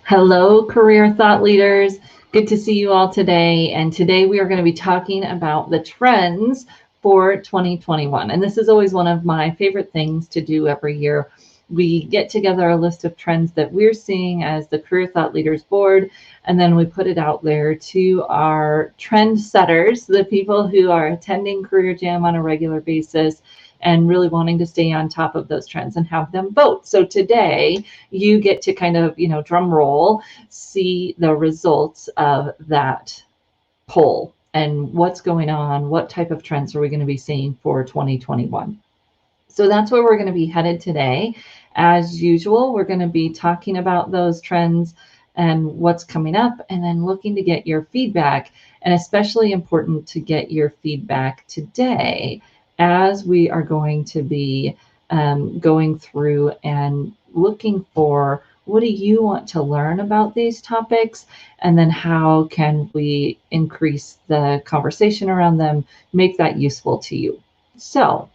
Hello, career thought leaders. Good to see you all today. And today we are going to be talking about the trends for 2021. And this is always one of my favorite things to do every year. We get together a list of trends that we're seeing as the Career Thought Leaders Board, and then we put it out there to our trend setters, the people who are attending Career Jam on a regular basis and really wanting to stay on top of those trends and have them vote. So today, you get to kind of, drum roll, see the results of that poll and what's going on, what type of trends are we going to be seeing for 2021. So that's where we're going to be headed today. As usual, we're going to be talking about those trends and what's coming up, and then looking to get your feedback, and especially important to get your feedback today as we are going to be going through and looking for what do you want to learn about these topics, and then how can we increase the conversation around them, make that useful to you. So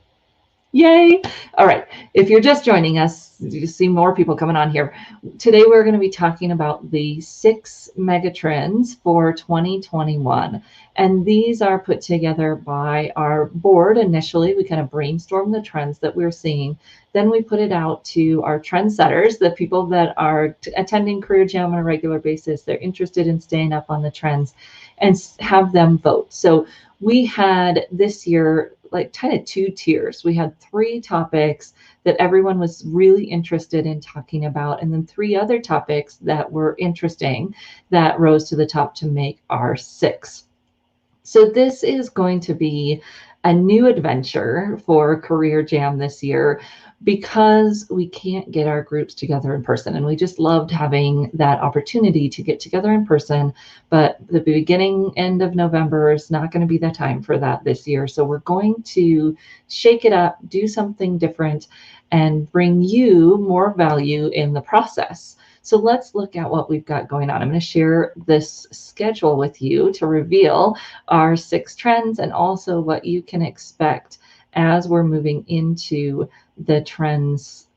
yay. All right. If you're just joining us, you see more people coming on here. Today, we're going to be talking about the 6 megatrends for 2021. And these are put together by our board. Initially, we kind of brainstorm the trends that we're seeing. Then we put it out to our trendsetters, the people that are attending Career Jam on a regular basis. They're interested in staying up on the trends, and have them vote. So we had this year like kind of 2 tiers. We had 3 topics that everyone was really interested in talking about, and then 3 other topics that were interesting that rose to the top to make our 6. So this is going to be a new adventure for Career Jam this year, because we can't get our groups together in person. And we just loved having that opportunity to get together in person. But the beginning, end of November is not going to be the time for that this year. So we're going to shake it up, do something different, and bring you more value in the process. So let's look at what we've got going on. I'm going to share this schedule with you to reveal our 6 trends, and also what you can expect as we're moving into the trends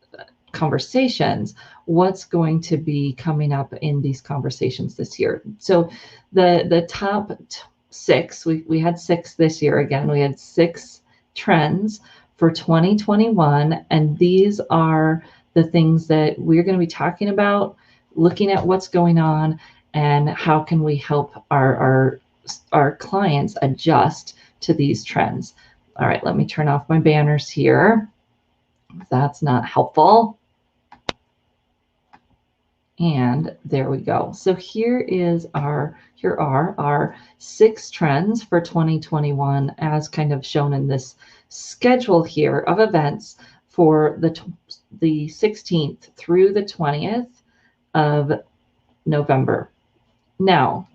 conversations, what's going to be coming up in these conversations this year. So the top 6, we had 6 this year. Again, we had 6 trends for 2021, and these are the things that we're going to be talking about, looking at what's going on and how can we help our clients adjust to these trends. All right, let me turn off my banners here. That's not helpful. And there we go. So here are our 6 trends for 2021, as kind of shown in this schedule here of events for the 16th through the 20th of November. Now,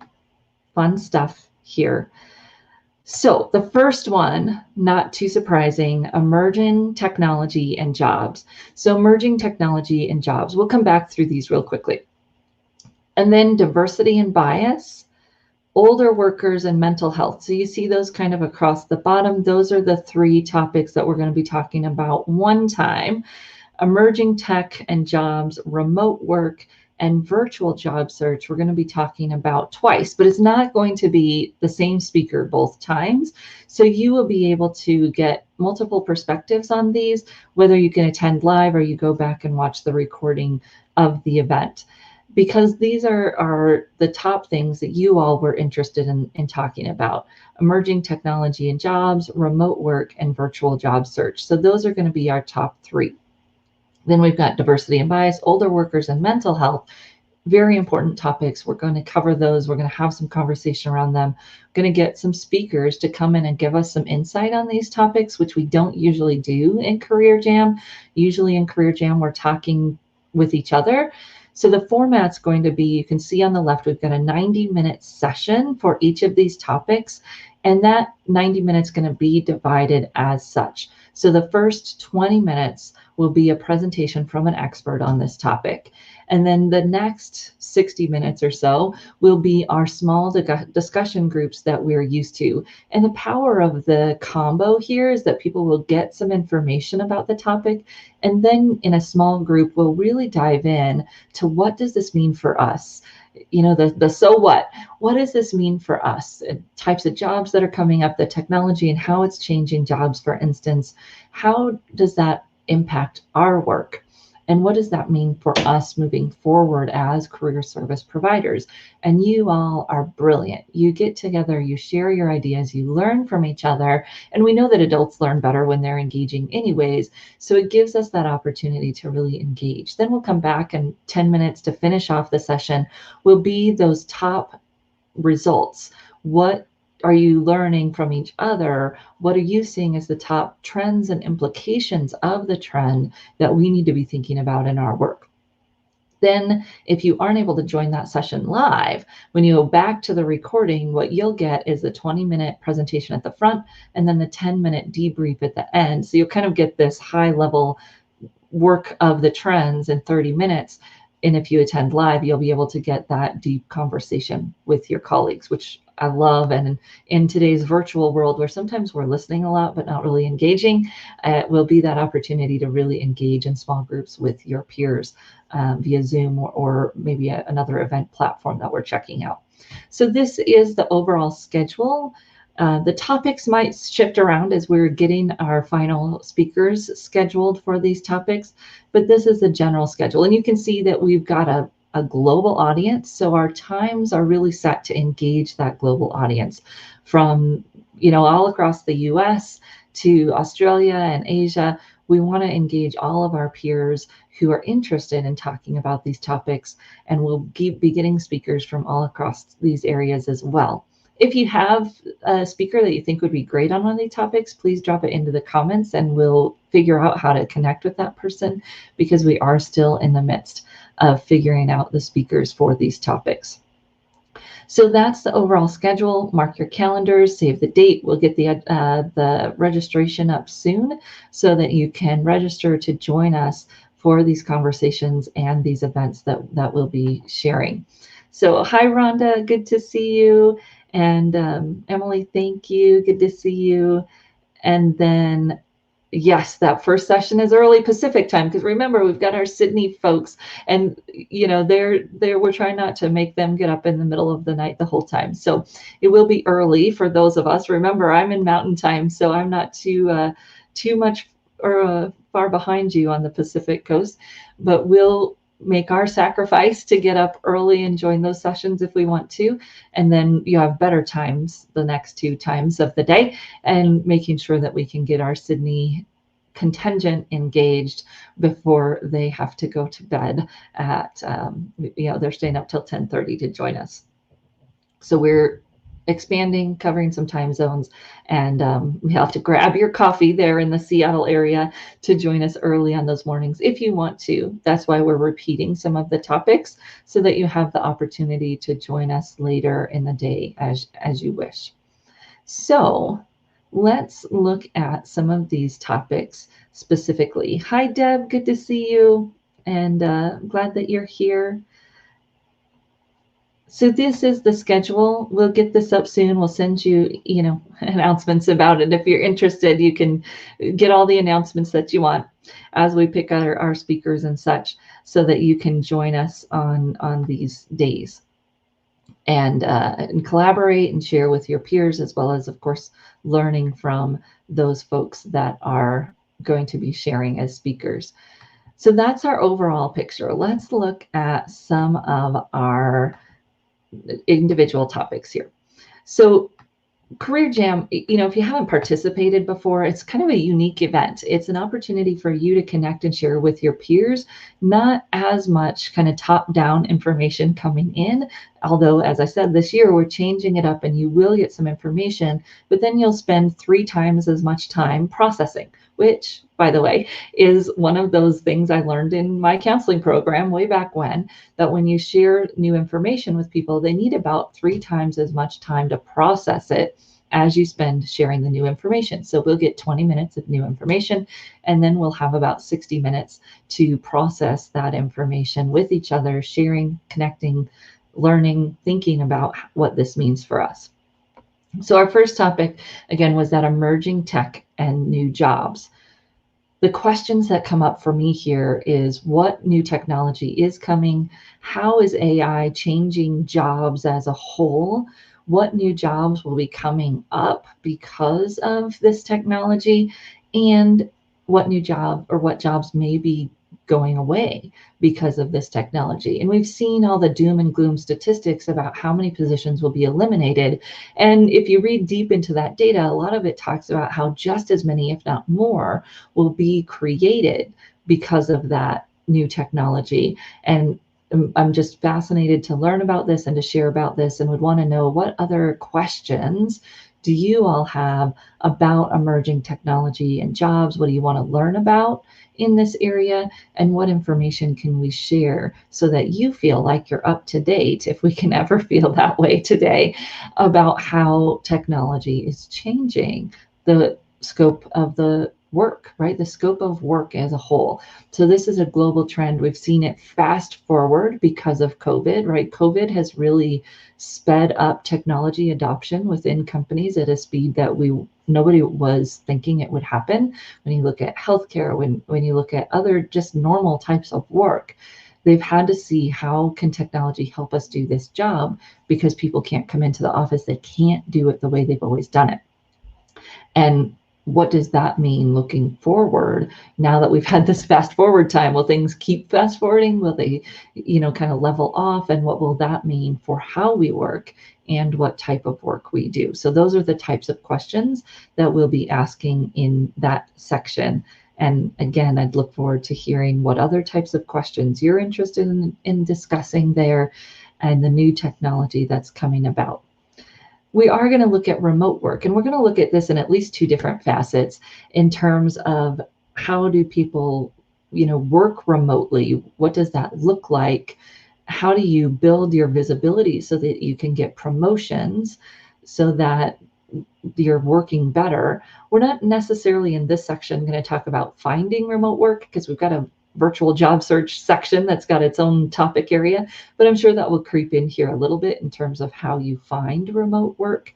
fun stuff here. So the first one, not too surprising, emerging technology and jobs. So emerging technology and jobs, we'll come back through these real quickly. And then diversity and bias, older workers, and mental health. So you see those kind of across the bottom. Those are the 3 topics that we're going to be talking about one time: emerging tech and jobs, remote work, and virtual job search. We're going to be talking about twice, but it's not going to be the same speaker both times. So you will be able to get multiple perspectives on these, whether you can attend live or you go back and watch the recording of the event, because these are the top things that you all were interested in talking about: emerging technology and jobs, remote work, and virtual job search. So those are going to be our top 3. Then we've got diversity and bias, older workers, and mental health. Very important topics. We're going to cover those. We're going to have some conversation around them. We're going to get some speakers to come in and give us some insight on these topics, which we don't usually do in Career Jam. Usually in Career Jam, we're talking with each other. So the format's going to be, you can see on the left, we've got a 90-minute session for each of these topics. And that 90 minutes is going to be divided as such. So the first 20 minutes, will be a presentation from an expert on this topic. And then the next 60 minutes or so will be our small discussion groups that we're used to. And the power of the combo here is that people will get some information about the topic. And then in a small group, we'll really dive in to what does this mean for us? You know, the so what does this mean for us? Types of jobs that are coming up, the technology and how it's changing jobs, for instance. How does that impact our work? And what does that mean for us moving forward as career service providers? And you all are brilliant. You get together, you share your ideas, you learn from each other. And we know that adults learn better when they're engaging anyways. So it gives us that opportunity to really engage. Then we'll come back, and 10 minutes to finish off the session will be those top results. What are you learning from each other? What are you seeing as the top trends and implications of the trend that we need to be thinking about in our work? Then, if you aren't able to join that session live, when you go back to the recording, what you'll get is the 20-minute presentation at the front and then the 10-minute debrief at the end. So you'll kind of get this high-level work of the trends in 30 minutes. And if you attend live, you'll be able to get that deep conversation with your colleagues, which I love. And in today's virtual world, where sometimes we're listening a lot but not really engaging, it will be that opportunity to really engage in small groups with your peers via Zoom or maybe another event platform that we're checking out. So this is the overall schedule. The topics might shift around as we're getting our final speakers scheduled for these topics, but this is the general schedule. And you can see that we've got a global audience. So our times are really set to engage that global audience from, all across the US to Australia and Asia. We want to engage all of our peers who are interested in talking about these topics, and we'll be getting speakers from all across these areas as well. If you have a speaker that you think would be great on one of these topics, please drop it into the comments and we'll figure out how to connect with that person, because we are still in the midst of figuring out the speakers for these topics. So that's the overall schedule. Mark your calendars, save the date. We'll get the registration up soon so that you can register to join us for these conversations and these events that we'll be sharing. So hi, Rhonda, good to see you. And Emily, thank you. Good to see you. And then, yes, that first session is early Pacific time, because remember, we've got our Sydney folks, and we're trying not to make them get up in the middle of the night the whole time. So it will be early for those of us. Remember, I'm in Mountain Time, so I'm not too much or far behind you on the Pacific coast, but we'll make our sacrifice to get up early and join those sessions if we want to. And then you have better times the next 2 times of the day, and making sure that we can get our Sydney contingent engaged before they have to go to bed at, they're staying up till 10:30 to join us. So we're expanding, covering some time zones, and you have to grab your coffee there in the Seattle area to join us early on those mornings if you want to. That's why we're repeating some of the topics, so that you have the opportunity to join us later in the day as you wish. So let's look at some of these topics specifically. Hi, Deb, good to see you, and glad that you're here. So this is the schedule. We'll get this up soon. We'll send you, announcements about it. If you're interested, you can get all the announcements that you want as we pick our speakers and such, so that you can join us on these days and collaborate and share with your peers, as well as, of course, learning from those folks that are going to be sharing as speakers. So that's our overall picture. Let's look at some of our individual topics here. So Career Jam, if you haven't participated before, it's kind of a unique event. It's an opportunity for you to connect and share with your peers, not as much kind of top-down information coming in. Although, as I said, this year we're changing it up and you will get some information, but then you'll spend 3 times as much time processing, which, by the way, is one of those things I learned in my counseling program way back that when you share new information with people, they need about 3 times as much time to process it as you spend sharing the new information. So we'll get 20 minutes of new information, and then we'll have about 60 minutes to process that information with each other, sharing, connecting, learning, thinking about what this means for us. So our first topic, again, was that emerging tech and new jobs. The questions that come up for me here is what new technology is coming? How is AI changing jobs as a whole? What new jobs will be coming up because of this technology? And what jobs may be going away because of this technology? And we've seen all the doom and gloom statistics about how many positions will be eliminated. And if you read deep into that data, a lot of it talks about how just as many, if not more, will be created because of that new technology. And I'm just fascinated to learn about this and to share about this, and would want to know what other questions do you all have about emerging technology and jobs? What do you want to learn about in this area? And what information can we share so that you feel like you're up to date, if we can ever feel that way today, about how technology is changing the scope of the work, right? The scope of work as a whole. So this is a global trend. We've seen it fast forward because of COVID, right? COVID has really sped up technology adoption within companies at a speed that nobody was thinking it would happen. When you look at healthcare, when you look at other just normal types of work, they've had to see how can technology help us do this job, because people can't come into the office. They can't do it the way they've always done it. And what does that mean looking forward now that we've had this fast forward time? Will things keep fast forwarding? Will they, kind of level off? And what will that mean for how we work and what type of work we do? So those are the types of questions that we'll be asking in that section. And again, I'd look forward to hearing what other types of questions you're interested in discussing there, and the new technology that's coming about. We are going to look at remote work, and we're going to look at this in at least two different facets in terms of how do people, work remotely? What does that look like? How do you build your visibility so that you can get promotions so that you're working better? We're not necessarily in this section going to talk about finding remote work, because we've got a virtual job search section that's got its own topic area, but I'm sure that will creep in here a little bit in terms of how you find remote work.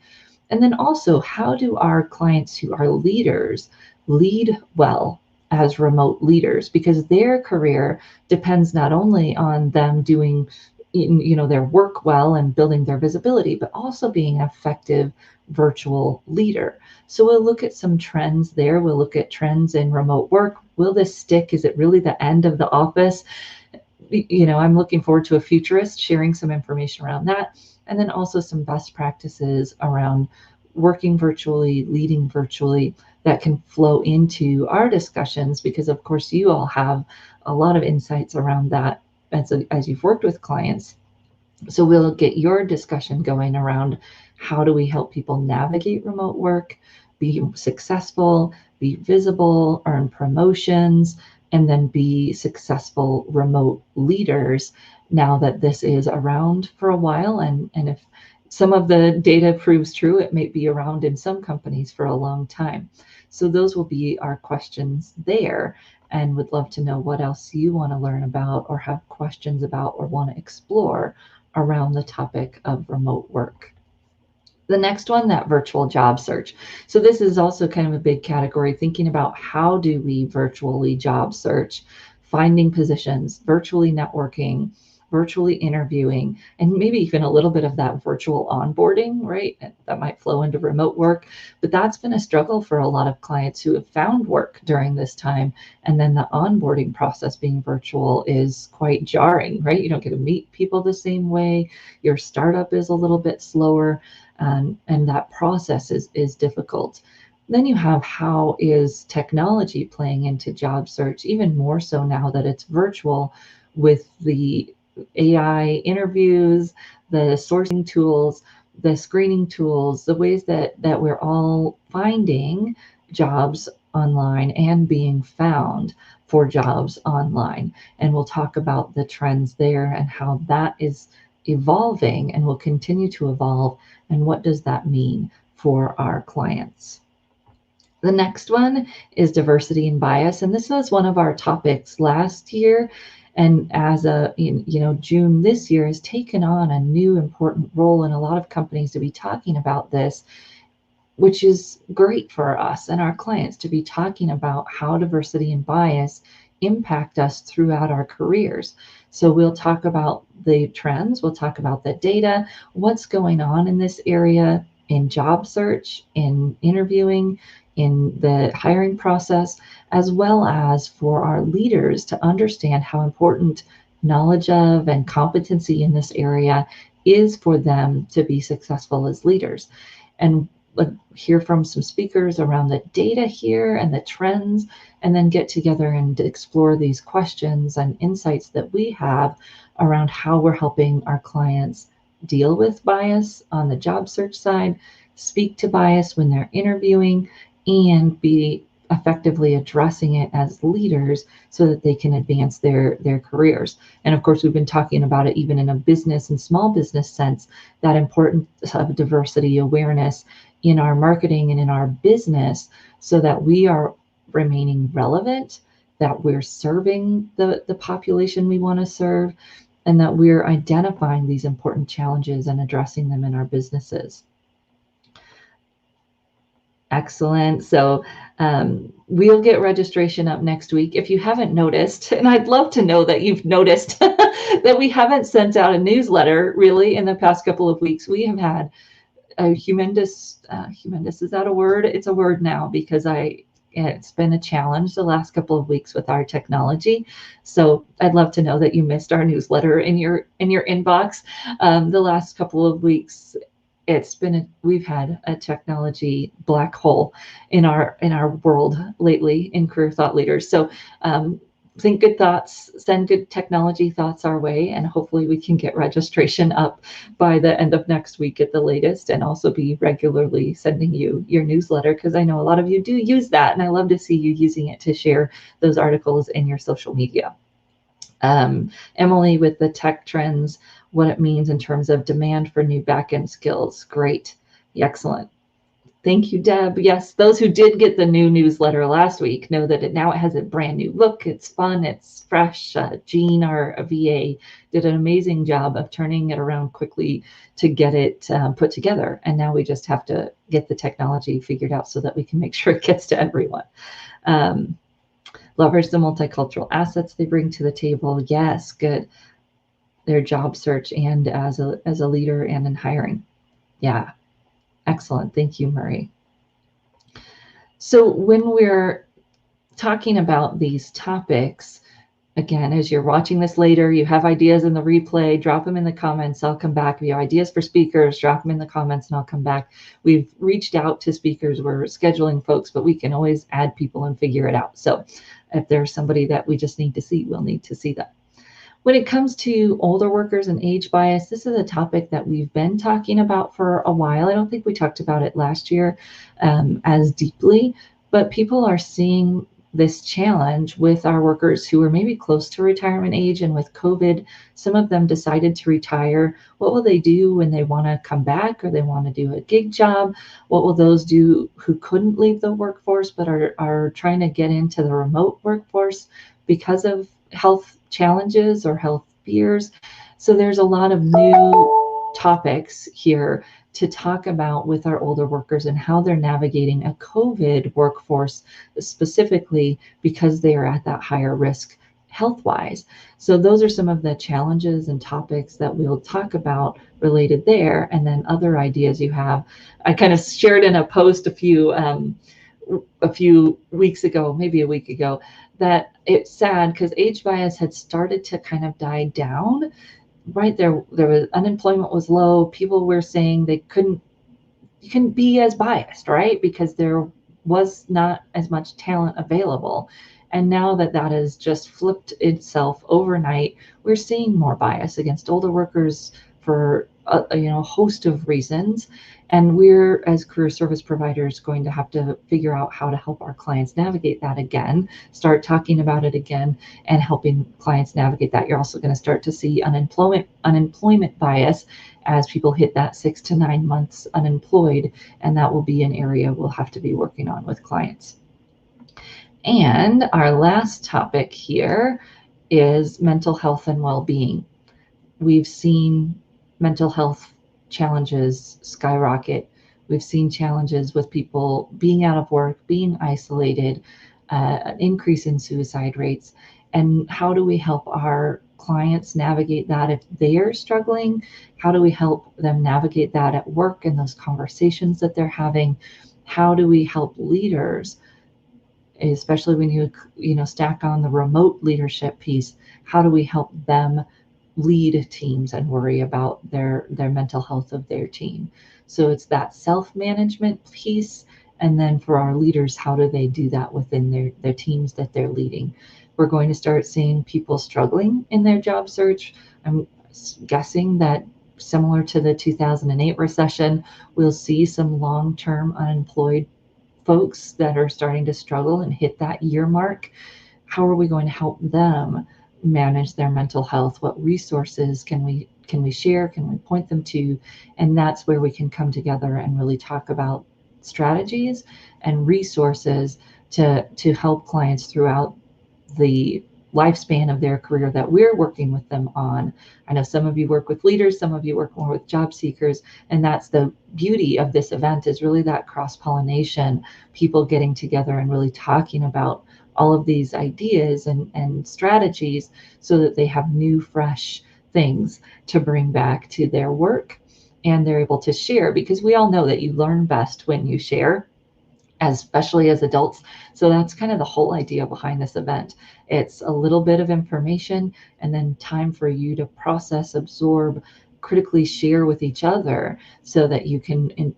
And then also, how do our clients who are leaders lead well as remote leaders? Because their career depends not only on them doing their work well and building their visibility, but also being an effective virtual leader. So we'll look at some trends there. We'll look at trends in remote work. Will this stick? Is it really the end of the office? I'm looking forward to a futurist sharing some information around that. And then also some best practices around working virtually, leading virtually, that can flow into our discussions, because of course you all have a lot of insights around that as you've worked with clients. So we'll get your discussion going around how do we help people navigate remote work, be successful, be visible, earn promotions, and then be successful remote leaders now that this is around for a while. And if some of the data proves true, it may be around in some companies for a long time. So those will be our questions there, and would love to know what else you want to learn about or have questions about or want to explore around the topic of remote work. The next one, that virtual job search. So this is also kind of a big category, thinking about how do we virtually job search, finding positions, virtually networking, virtually interviewing, and maybe even a little bit of that virtual onboarding, right? That might flow into remote work, but that's been a struggle for a lot of clients who have found work during this time. And then the onboarding process being virtual is quite jarring, right? You don't get to meet people the same way. Your startup is a little bit slower, and that process is difficult. Then you have, how is technology playing into job search, even more so now that it's virtual, with the AI interviews, the sourcing tools, the screening tools, the ways that we're all finding jobs online and being found for jobs online. And we'll talk about the trends there and how that is evolving and will continue to evolve, and what does that mean for our clients. The next one is diversity and bias, and this was one of our topics last year, and as June this year has taken on a new important role in a lot of companies to be talking about this, which is great for us and our clients to be talking about how diversity and bias impact us throughout our careers. So we'll talk about the trends, we'll talk about the data, what's going on in this area in job search, in interviewing, in the hiring process, as well as for our leaders to understand how important knowledge of and competency in this area is for them to be successful as leaders. And hear from some speakers around the data here and the trends, and then get together and explore these questions and insights that we have around how we're helping our clients deal with bias on the job search side, speak to bias when they're interviewing, and be effectively addressing it as leaders so that they can advance their careers. And of course, we've been talking about it even in a business and small business sense, that importance of diversity awareness in our marketing and in our business, so that we are remaining relevant, that we're serving the population we want to serve, and that we're identifying these important challenges and addressing them in our businesses. Excellent. So we'll get registration up next week. If you haven't noticed, and I'd love to know that you've noticed that we haven't sent out a newsletter really in the past couple of weeks. We have had a humongous, is that a word? It's a word now, because it's been a challenge the last couple of weeks with our technology. So I'd love to know that you missed our newsletter in your inbox the last couple of weeks. We've had a technology black hole in our world lately in Career Thought Leaders. So think good thoughts, send good technology thoughts our way, and hopefully we can get registration up by the end of next week at the latest, and also be regularly sending you your newsletter, because I know a lot of you do use that, and I love to see you using it to share those articles in your social media. Emily with the tech trends, what it means in terms of demand for new back-end skills. Great. Excellent. Thank you, Deb. Yes, those who did get the new newsletter last week know that it has a brand new look. It's fun. It's fresh. Jean, our VA, did an amazing job of turning it around quickly to get it put together. And now we just have to get the technology figured out so that we can make sure it gets to everyone. Leverage the multicultural assets they bring to the table. Yes, good. Their job search and as a leader and in hiring. Yeah. Excellent. Thank you, Murray. So when we're talking about these topics, again, as you're watching this later, you have ideas in the replay, drop them in the comments. I'll come back. If you have ideas for speakers, drop them in the comments and I'll come back. We've reached out to speakers. We're scheduling folks, but we can always add people and figure it out. So if there's somebody that we just need to see, we'll need to see them. When it comes to older workers and age bias, this is a topic that we've been talking about for a while. I don't think we talked about it last year as deeply, but people are seeing this challenge with our workers who are maybe close to retirement age, and with COVID, some of them decided to retire. What will they do when they want to come back or they want to do a gig job? What will those do who couldn't leave the workforce but are trying to get into the remote workforce because of health challenges or health fears? So there's a lot of new topics here to talk about with our older workers and how they're navigating a COVID workforce, specifically because they are at that higher risk health-wise. So those are some of the challenges and topics that we'll talk about related there, and then other ideas you have. I kind of shared in a post a few weeks ago, maybe a week ago, that it's sad because age bias had started to kind of die down. Right there was unemployment was low. People were saying you couldn't be as biased, right? Because there was not as much talent available. And now that has just flipped itself overnight, we're seeing more bias against older workers for a host of reasons. And we're, as career service providers, going to have to figure out how to help our clients navigate that again, start talking about it again, and helping clients navigate that. You're also going to start to see unemployment bias as people hit that 6 to 9 months unemployed, and that will be an area we'll have to be working on with clients. And our last topic here is mental health and well-being. We've seen mental health challenges skyrocket. We've seen challenges with people being out of work, being isolated, an increase in suicide rates. And how do we help our clients navigate that if they're struggling? How do we help them navigate that at work and those conversations that they're having? How do we help leaders, especially when you stack on the remote leadership piece? How do we help them lead teams and worry about their mental health of their team? So it's that self-management piece, and then for our leaders, how do they do that within their teams that they're leading? We're going to start seeing people struggling in their job search. I'm guessing that similar to the 2008 recession, we'll see some long-term unemployed folks that are starting to struggle and hit that year mark. How are we going to help them manage their mental health? What resources can we share? Can we point them to? And that's where we can come together and really talk about strategies and resources to help clients throughout the lifespan of their career that we're working with them on. I know some of you work with leaders, some of you work more with job seekers, and that's the beauty of this event, is really that cross-pollination, people getting together and really talking about all of these ideas and strategies so that they have new, fresh things to bring back to their work, and they're able to share, because we all know that you learn best when you share, especially as adults. So that's kind of the whole idea behind this event. It's a little bit of information and then time for you to process, absorb, critically share with each other so that you can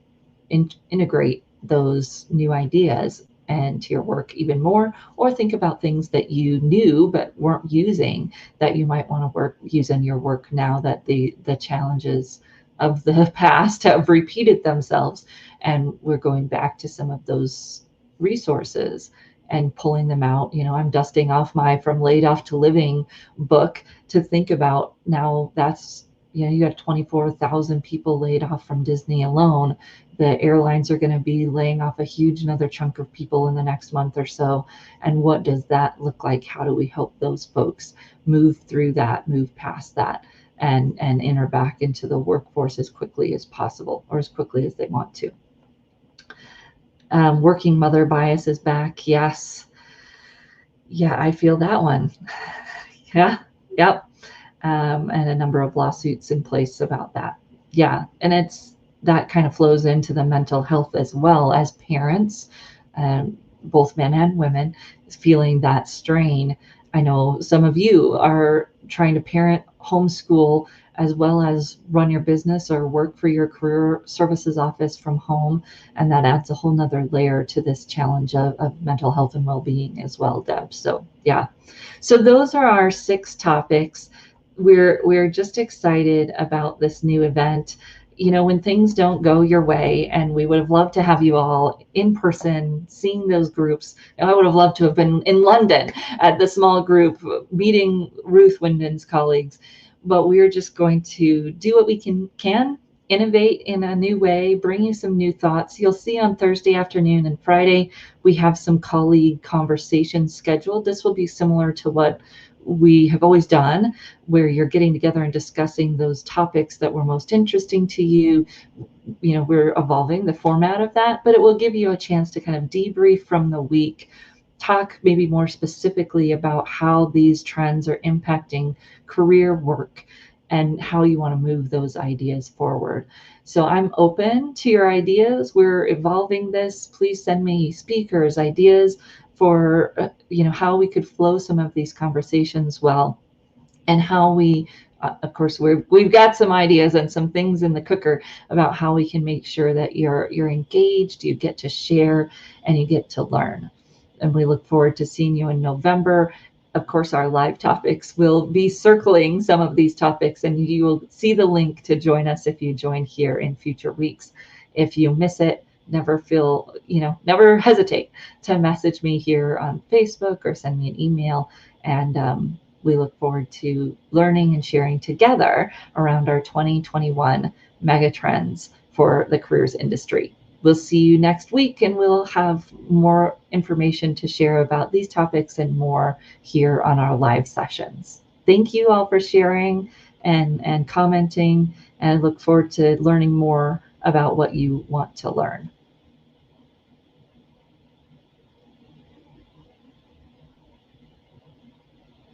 integrate those new ideas into your work even more, or think about things that you knew but weren't using that you might want to use in your work now that the challenges of the past have repeated themselves, and we're going back to some of those resources and pulling them out. I'm dusting off my From Laid Off to Living book to think about now. That's, you got 24,000 people laid off from Disney alone. The airlines are going to be laying off a huge another chunk of people in the next month or so. And what does that look like? How do we help those folks move through that, move past that, and enter back into the workforce as quickly as possible, or as quickly as they want to? Working mother bias is back. Yes. Yeah, I feel that one. Yeah. Yep. And a number of lawsuits in place about that. Yeah. And that kind of flows into the mental health as well, as parents, both men and women, feeling that strain. I know some of you are trying to parent, homeschool, as well as run your business or work for your career services office from home. And that adds a whole nother layer to this challenge of mental health and well-being as well, Deb. So yeah. So those are our 6 topics. We're just excited about this new event. When things don't go your way, and we would have loved to have you all in person, seeing those groups. I would have loved to have been in London at the small group, meeting Ruth Winden's colleagues. But we're just going to do what we can innovate in a new way, bring you some new thoughts. You'll see on Thursday afternoon and Friday, we have some colleague conversations scheduled. This will be similar to what we have always done, where you're getting together and discussing those topics that were most interesting to you. We're evolving the format of that, but it will give you a chance to kind of debrief from the week, talk maybe more specifically about how these trends are impacting career work and how you want to move those ideas forward. So I'm open to your ideas. We're evolving this. Please send me speakers, ideas for how we could flow some of these conversations well, and how we of course we've got some ideas and some things in the cooker about how we can make sure that you're engaged, you get to share, and you get to learn. And we look forward to seeing you in November. of course, our live topics will be circling some of these topics, and you will see the link to join us if you join here in future weeks. If you miss it, never hesitate to message me here on Facebook or send me an email. And we look forward to learning and sharing together around our 2021 megatrends for the careers industry. We'll see you next week, and we'll have more information to share about these topics and more here on our live sessions. Thank you all for sharing and commenting, and I look forward to learning more about what you want to learn.